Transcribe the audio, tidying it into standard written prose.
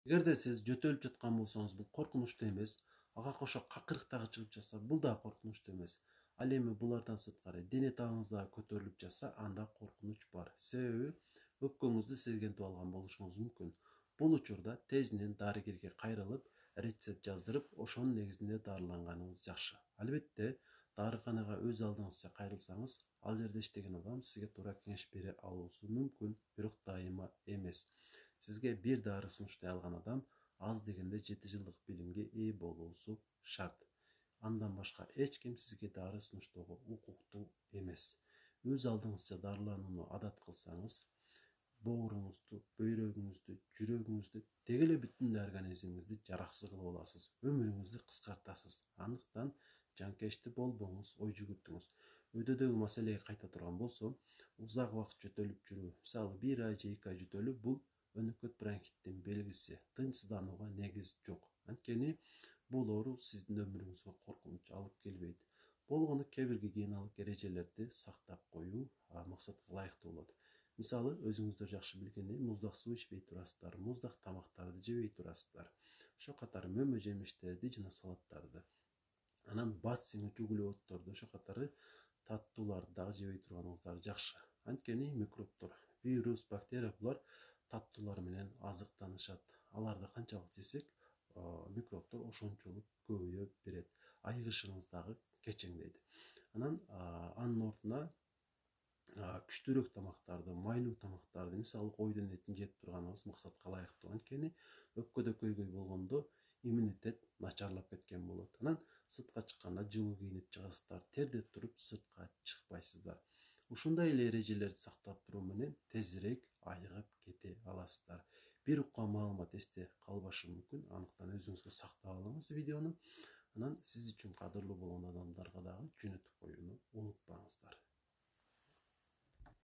Эгерде сиз жөтөлүп жаткан болсоңуз, бул коркунучтуу эмес. Ага кошо какырык дагы чыгып жатса, бул да коркунучтуу эмес. Ал эми булардан сырткары дене табыңыз дагы көтөрүлүп жатса, анда коркунуч бар. Себеби өпкөңүздү сезгентип алган болушуңуз мүмкүн. Бул учурда тезинен дарыгерге кайрылып, рецепт жаздырып, ошонун негизинде дарыланганыңыз жакшы. Албетте, дарыканага өз алдыңызча кайрылсаңыз, ал жерде иштеген адам сизге туура кеңеш бере алуусу мүмкүн, бирок дайыма эмес. Сизге бир дары сунуштай алган адам аз дегенде 7 жылдык билимге ээ болуусу шарт. Андан башка эч ким сизге дары сунуштоого укуктуу эмес. Өз алдыңызча дарыланууну адат кылсаңыз, бооруңузду, бөйрөгүңүздү, жүрөгүңүздү, деги эле бүтүн организмиңизди жараксыз кылып аласыз. Өмүрүңүздү кыскартасыз. Андыктан жанкечти болбоңуз, ой жүгүртүңүз. Өйдөдөгү маселеге кайта турган болсом, узак убакыт жөтөлүп жүрүү, мисалы 1 ай же 2 ай жөтөлүү, бул өнөкөт бронхиттин белгиси. Тынчсызданууга негиз жок. Анткени бул оору сиздин өмүрүңүзгө коркунуч алып келбейт. Болгону кээ бир гигиеналык эрежелерди сактап коюу максатка ылайыктуу болот. Мисалы, өзүңүздөр жакшы билгендей, муздак суу ичпей турасыздар, муздак тамактарды жебей турасыздар. Ошо катары мөмө жемиштерди жана салаттарды. Анан бат сиңүүчү углеводдорду, ошо катары таттууларды дагы жебей турганыңыздар жакшы. Анткени микробдор, вирус, бактерия булар таттуулар менен азыктанышат. Аларды канчалык жесек, микробдор ошончолук көбөйө берет. Айыгышыңыз дагы кечеңдейт. Анан анын ордуна күчтүүрөөк тамактарды, майлуу тамактарды, мисалы койдун этин жеп турганыңыз максатка ылайыктуу. Анткени өпкөдө көйгөй болгондо иммунитет начарлап кеткен болот. Анан сыртка чыкканда жылуу кийинип чыгасыздар, тердеп туруп сыртка чыкпайсыздар. Ушундай эле эрежелерди сактап туруу менен тезирээк айыгып кете аласыздар. Бир уккан маалымат эсте калбашы мүмкүн. Андыктан өзүңүзгө сактап алыңыз видеону. Анан сиз үчүн кадырлуу болгон адамдарга дагы жөнөтүп коюуну